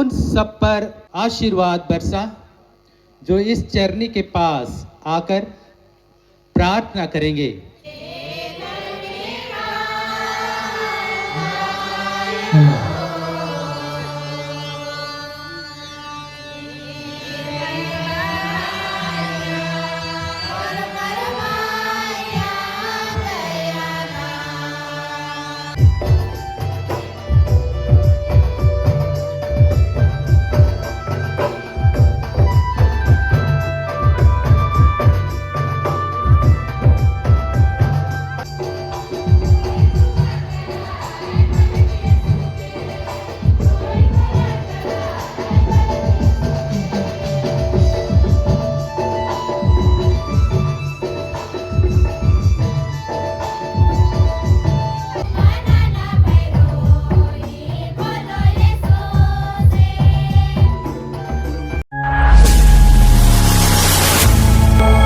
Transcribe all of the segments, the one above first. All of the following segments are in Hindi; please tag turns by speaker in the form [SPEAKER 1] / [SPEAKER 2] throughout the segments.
[SPEAKER 1] उन सब पर आशीर्वाद बरसा जो इस चरनी के पास आकर प्रार्थना करेंगे।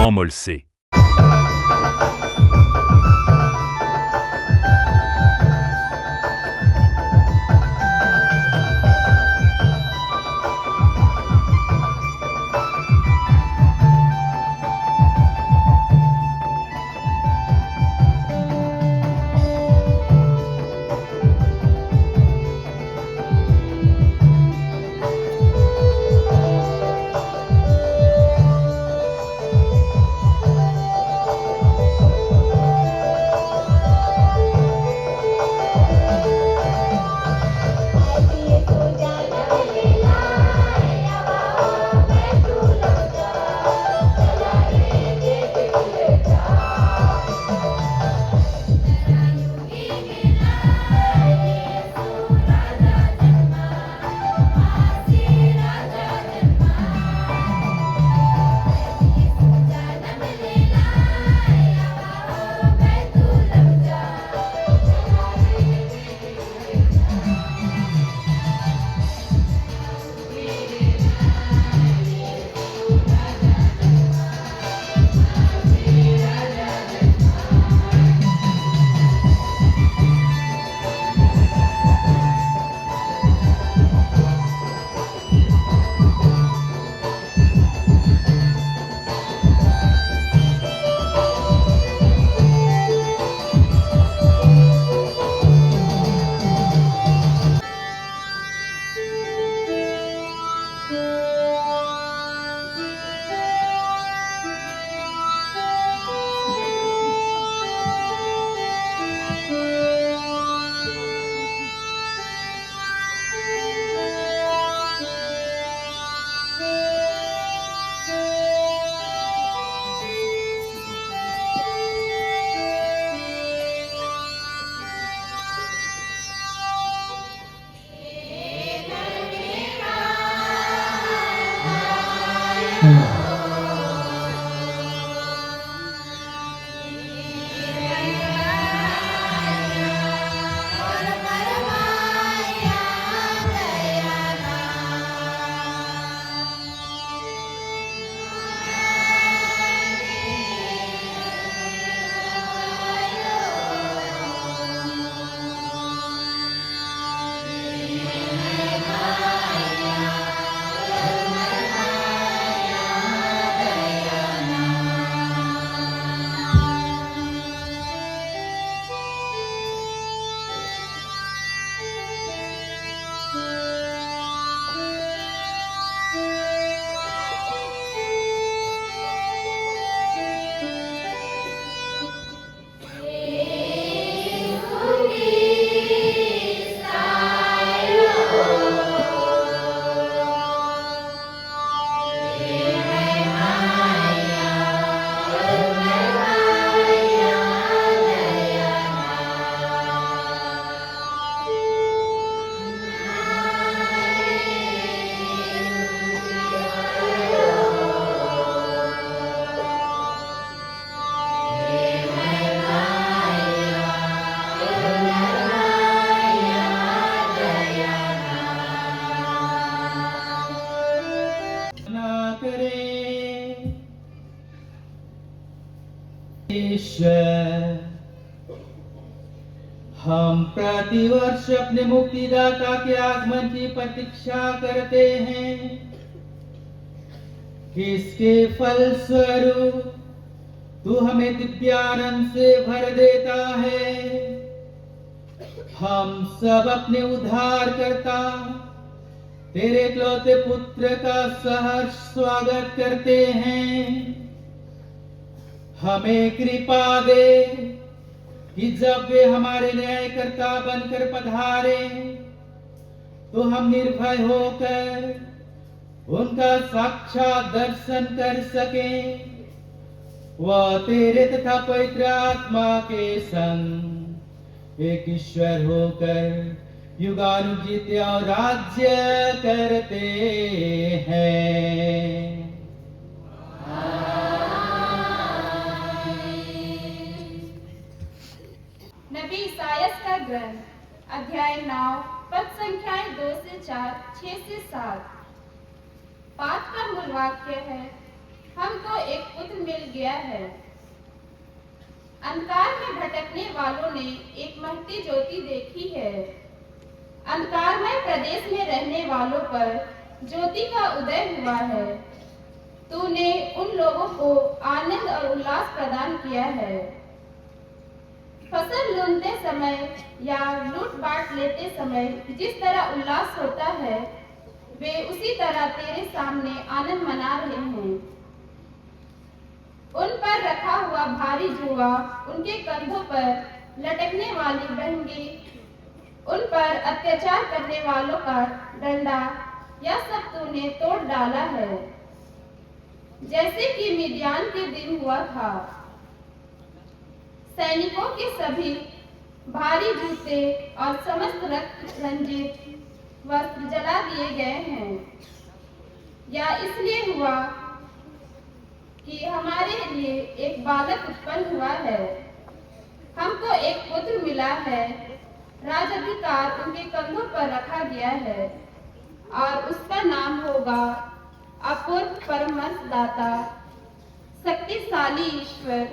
[SPEAKER 2] अमोल से
[SPEAKER 1] हम प्रतिवर्ष अपने मुक्तिदाता के आगमन की प्रतीक्षा करते हैं, इसके फलस्वरूप तू हमें दिव्यानंद से भर देता है। हम सब अपने उद्धारकर्ता तेरे इकलौते पुत्र का सहर्ष स्वागत करते हैं। हमें कृपा दे कि जब वे हमारे न्यायकर्ता बनकर पधारे तो हम निर्भय होकर उनका साक्षात दर्शन कर सकें। वह तेरे तथा पवित्र आत्मा के संग एक ईश्वर होकर युगानुयुग और राज्य करते हैं।
[SPEAKER 3] नबी ईसायास का ग्रंथ अध्याय 9 पद संख्याएं 2 से 4, 6 से 7। पाठ का मूल वाक्य है, हमको एक पुत्र मिल गया है। अंधकार में भटकने वालों ने एक महती ज्योति देखी है। अंधकारमय प्रदेश में रहने वालों पर ज्योति का उदय हुआ है। तूने उन लोगों को आनंद और उल्लास प्रदान किया है। फसल लूटते समय या लूट बांट लेते समय जिस तरह उल्लास होता है, वे उसी तरह तेरे सामने आनंद मना रहे हैं। उन पर रखा हुआ भारी जुआ, उनके कंधों पर लटकने वाली बहंगी, उन पर अत्याचार करने वालों का डंडा, यह सब तूने तोड़ डाला है, जैसे कि मिद्यान के दिन हुआ था। सैनिकों के सभी भारी जूते और समस्त रक्त रंजित वस्त्र जला दिए गए हैं। यह इसलिए हुआ कि हमारे लिए एक बालक उत्पन्न हुआ है, हमको एक पुत्र मिला है। राजाधिकार उनके कंधों पर रखा गया है और उसका नाम होगा अपूर्व परमदाता, शक्तिशाली ईश्वर,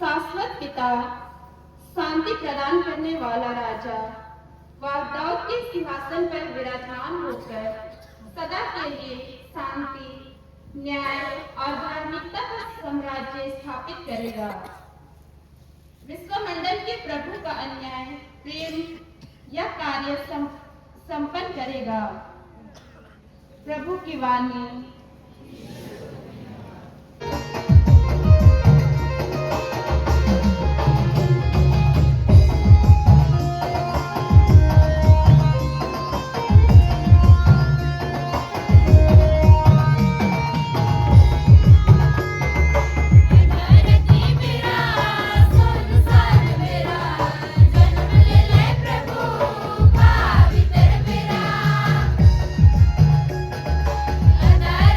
[SPEAKER 3] शाश्वत पिता, शांति प्रदान करने वाला राजा। वह दाऊद के सिंहासन पर विराजमान होकर सदा के लिए शांति, न्याय और धार्मिकता का साम्राज्य स्थापित करेगा। विश्वमंडल के प्रभु का अन्याय प्रेम यह कार्य संपन्न करेगा। प्रभु की वाणी।
[SPEAKER 4] Adar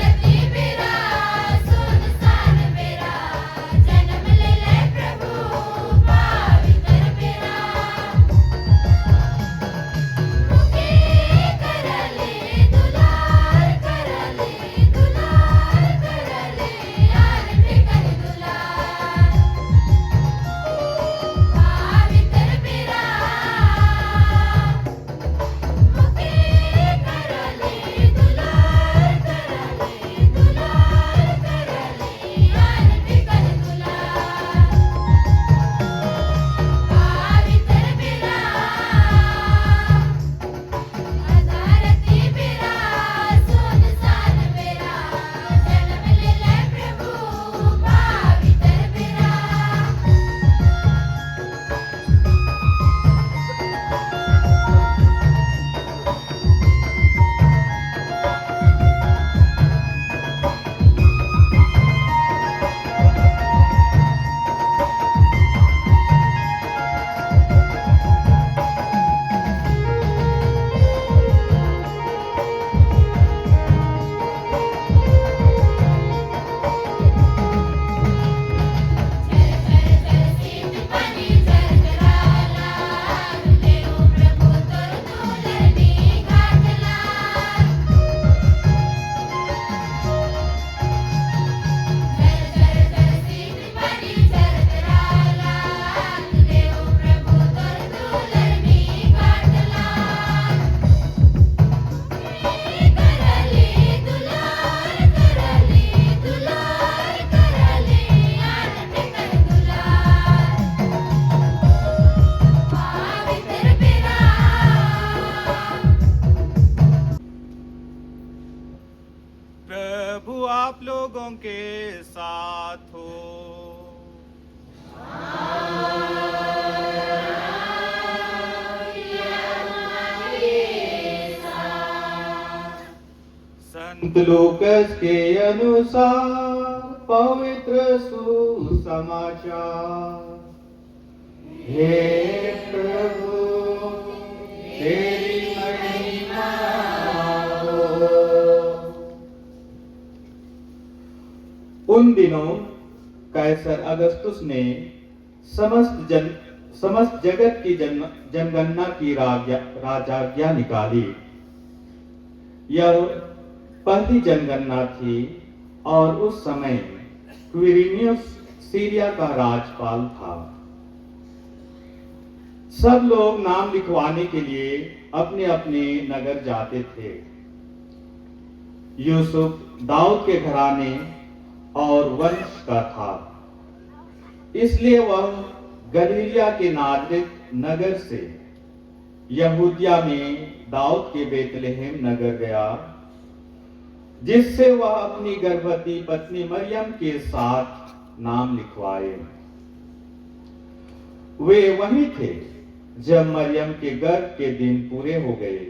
[SPEAKER 4] लोगों के साथ हो।
[SPEAKER 5] संत लूकस के अनुसार पवित्र सुसमाचार। हे प्रभु तेरी महिमा हो। उन दिनों कैसर अगस्तुस ने समस्त जगत की जनगणना की राजाज्ञा निकाली। यह पहली जनगणना थी और उस समय क्विरिनियस सीरिया का राज्यपाल था। सब लोग नाम लिखवाने के लिए अपने अपने नगर जाते थे। यूसुफ दाऊद के घराने और वंश का था, इसलिए वह गलीलिया के नाजरेत नगर से यहूदिया में दाऊद के बेतलेहम नगर गया, जिससे वह अपनी गर्भवती पत्नी मरियम के साथ नाम लिखवाए। वे वहीं थे जब मरियम के गर्भ के दिन पूरे हो गए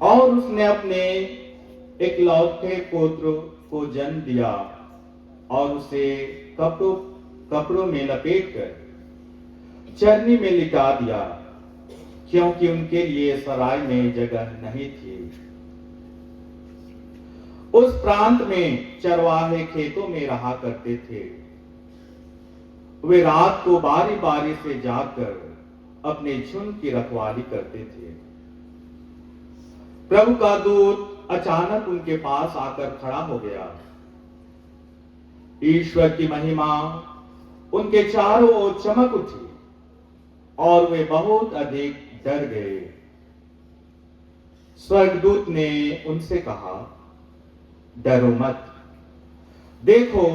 [SPEAKER 5] और उसने अपने इकलौते पुत्र को जन्म दिया और उसे कपड़ों में लपेटकर चरनी में लिटा दिया, क्योंकि उनके लिए सराय में जगह नहीं थी। उस प्रांत में चरवाहे खेतों में रहा करते थे। वे रात को बारी बारी से जाकर अपने झुंड की रखवाली करते थे। प्रभु का दूत अचानक उनके पास आकर खड़ा हो गया। ईश्वर की महिमा उनके चारों ओर चमक उठी और वे बहुत अधिक डर गए। स्वर्गदूत ने उनसे कहा, डरो मत, देखो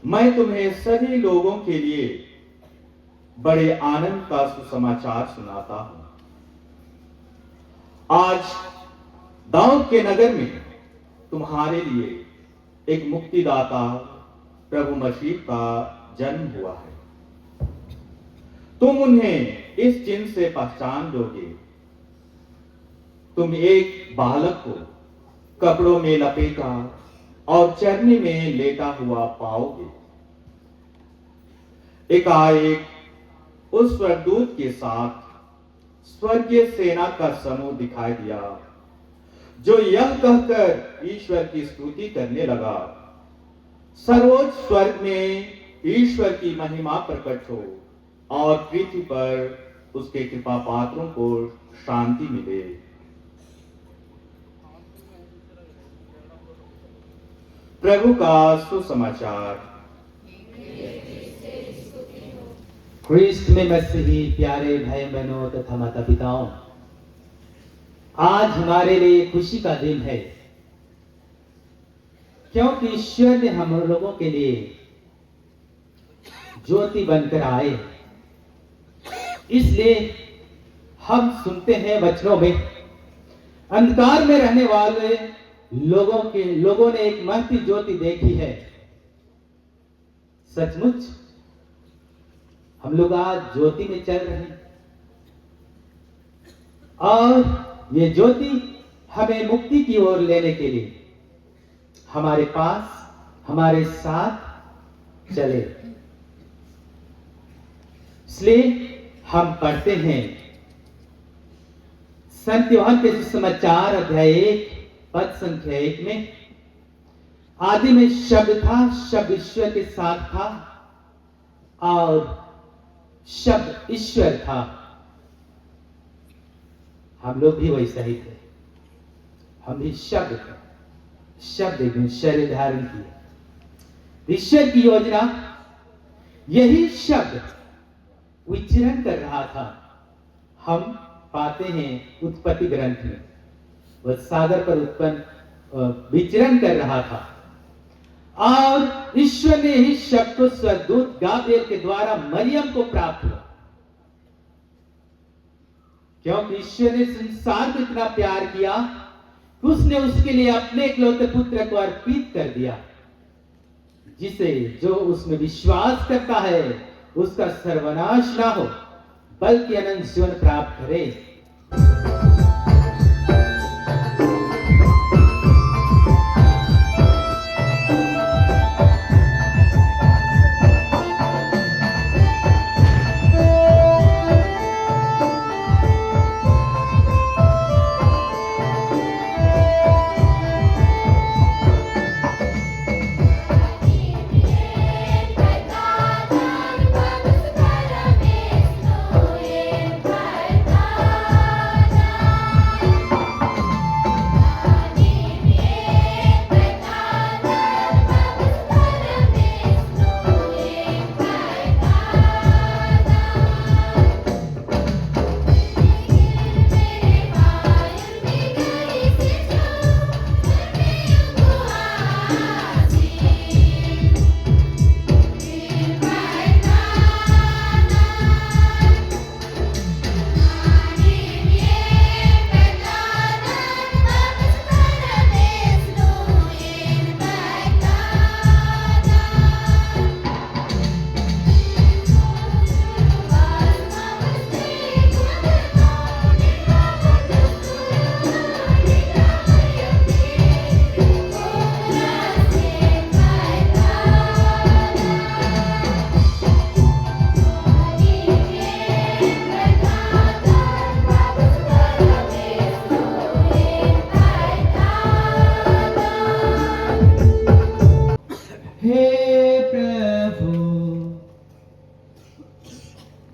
[SPEAKER 5] मैं तुम्हें सभी लोगों के लिए बड़े आनंद का सुसमाचार सुनाता हूं। आज दाऊद के नगर में तुम्हारे लिए एक मुक्तिदाता प्रभु मसीह का जन्म हुआ है। तुम उन्हें इस चिन्ह से पहचान लोगे, तुम एक बालक को कपड़ों में लपेटा और चरनी में लेटा हुआ पाओगे। एकाएक उस स्वर्गदूत के साथ स्वर्गीय सेना का समूह दिखाई दिया, जो यह कहकर ईश्वर की स्तुति करने लगा, सर्वोच्च स्वर्ग में ईश्वर की महिमा प्रकट हो और पृथ्वी पर उसके कृपा पात्रों को शांति मिले। प्रभु का सुसमाचार।
[SPEAKER 1] ख्रिस्त में मसीही प्यारे भाई बहनों तथा माता पिताओं, आज हमारे लिए खुशी का दिन है, क्योंकि ईश्वर ने हम लोगों के लिए ज्योति बनकर आए। इसलिए हम सुनते हैं वचनों में, अंधकार में रहने वाले लोगों ने एक महती ज्योति देखी है। सचमुच हम लोग आज ज्योति में चल रहे हैं और ये ज्योति हमें मुक्ति की ओर लेने के लिए हमारे पास, हमारे साथ चले। इसलिए हम पढ़ते हैं संत यूहन्ना के सुसमाचार अध्याय 1 पद संख्या 1 में, आदि में शब्द था, शब्द ईश्वर के साथ था और शब्द ईश्वर था। हम लोग भी वैसा ही थे, हम भी शब्द थे, शब्द ने शरीर धारण किया। ईश्वर की योजना, यही शब्द विचरण कर रहा था। हम पाते हैं उत्पत्ति ग्रंथ में, वह सागर पर उत्पन्न विचरण कर रहा था और ईश्वर ने ही शब्द को स्वर्गदूत गाब्रिएल के द्वारा मरियम को प्राप्त हुआ, क्योंकि ईश्वर ने संसार को इतना प्यार किया उसने उसके लिए अपने इकलौते पुत्र को अर्पित कर दिया, जिसे जो उसमें विश्वास करता है उसका सर्वनाश ना हो बल्कि अनंत जीवन प्राप्त करे।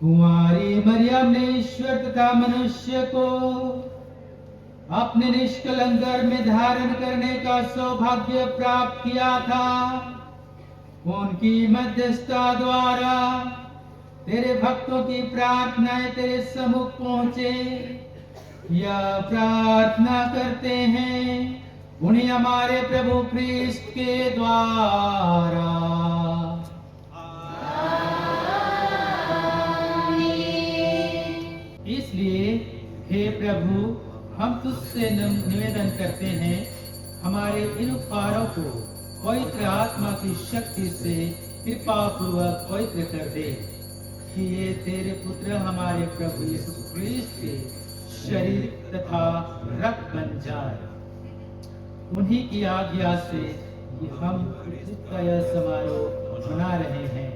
[SPEAKER 1] कुंवारी मरियम ने ईश्वर तथा मनुष्य को अपने निष्कलंक गर्भ में धारण करने का सौभाग्य प्राप्त किया था। उनकी मध्यस्थता द्वारा तेरे भक्तों की प्रार्थनाएं तेरे सम्मुख पहुंचे, यह प्रार्थना करते हैं उन्हें हमारे प्रभु क्रिस्त के द्वारा। इसलिए हे प्रभु, हम तुझसे निवेदन करते हैं, हमारे इन उपहारों को पवित्र आत्मा की शक्ति से कृपा पूर्वक पवित्र कर दे, कि ये तेरे पुत्र हमारे प्रभु यीशु क्रिस्त के शरीर तथा रक्त बन जाए। उन्हीं की आज्ञा से हम का यह समारोह मना रहे हैं।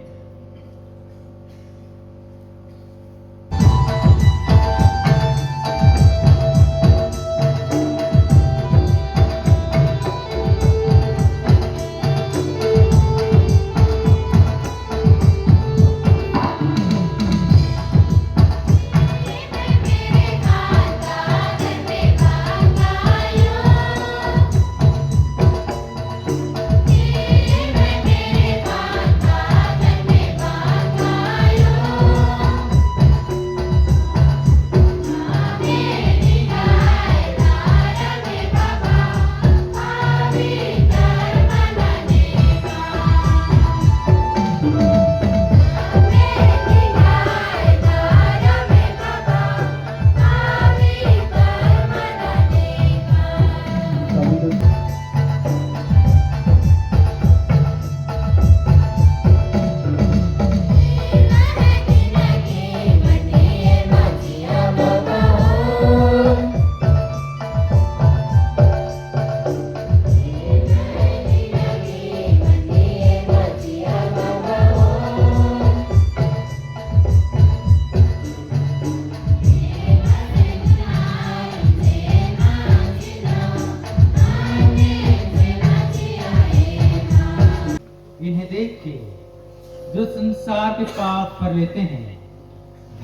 [SPEAKER 1] जो संसार के पाप कर लेते हैं।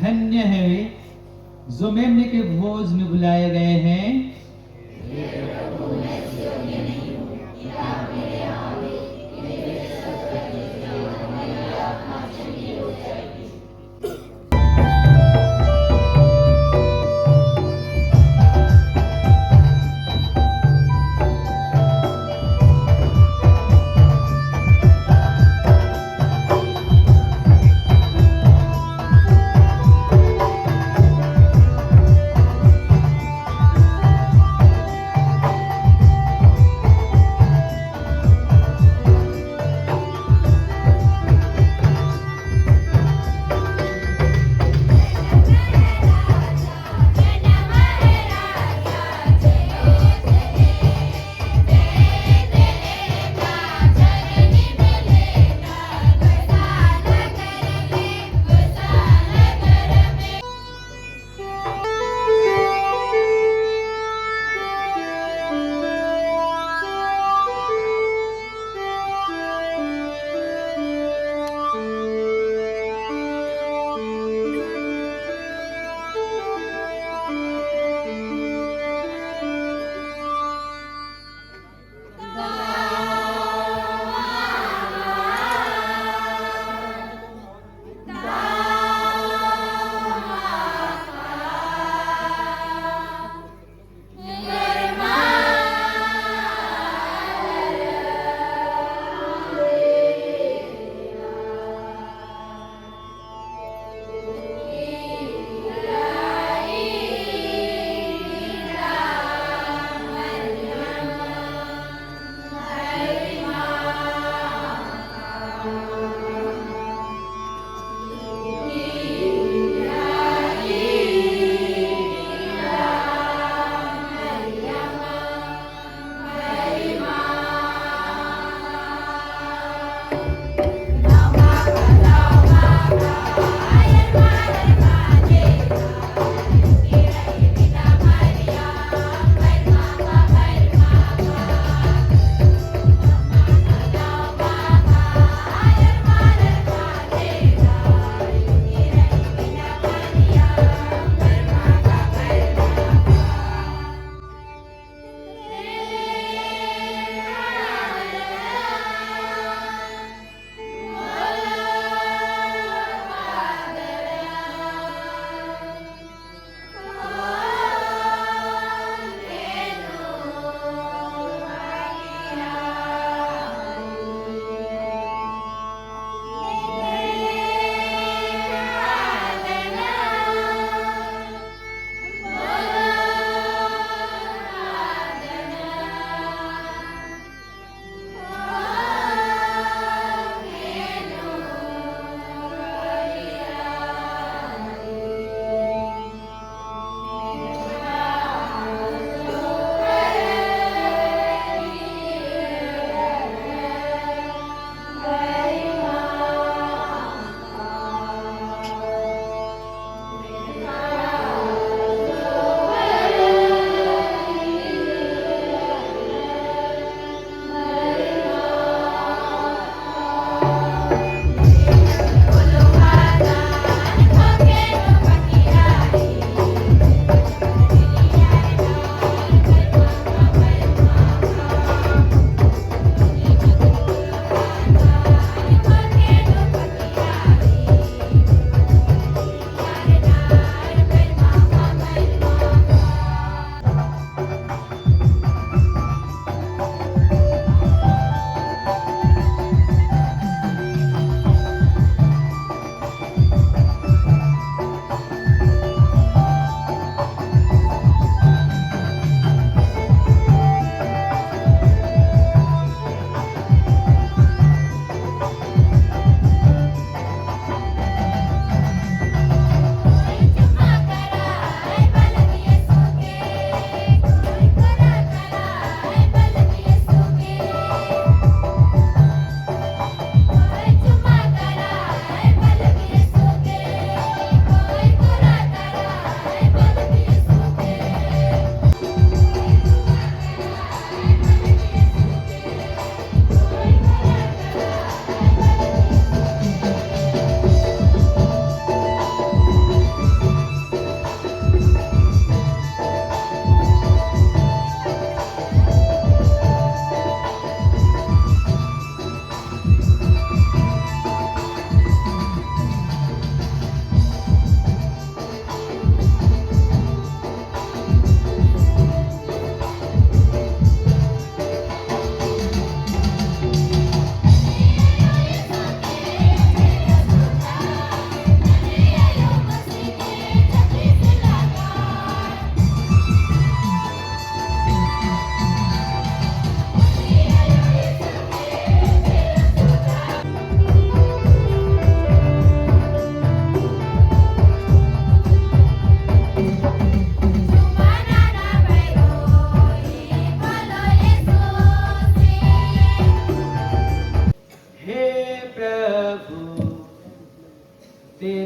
[SPEAKER 1] धन्य है वे जो मेमने के भोज में बुलाए गए हैं।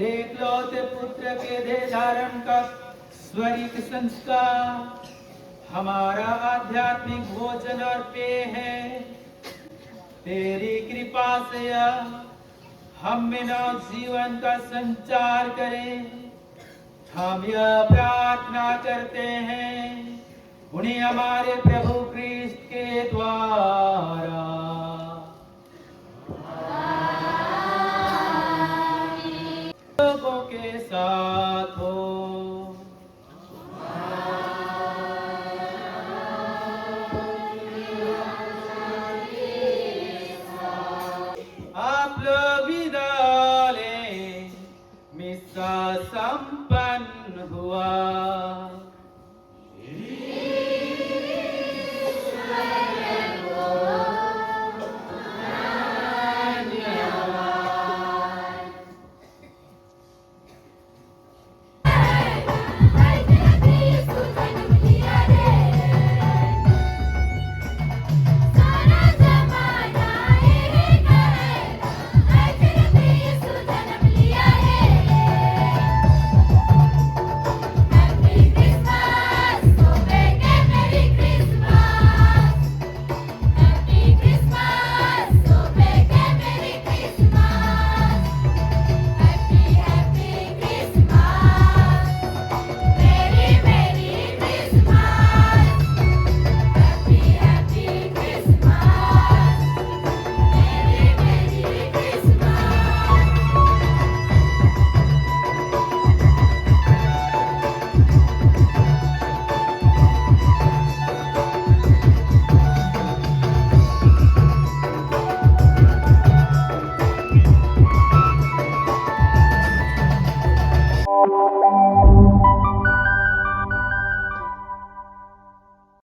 [SPEAKER 1] एकलौते पुत्र के देह धारण का स्वरिक संस्कार हमारा आध्यात्मिक भोजन और पेय है। तेरी कृपा से हम में नव जीवन का संचार करें। हम यह प्रार्थना करते हैं उन्हें हमारे प्रभु क्रिस्त के द्वारा। लोगों के साथ हो। आप लोग विदा लें, मिस्सा संपन्न हुआ।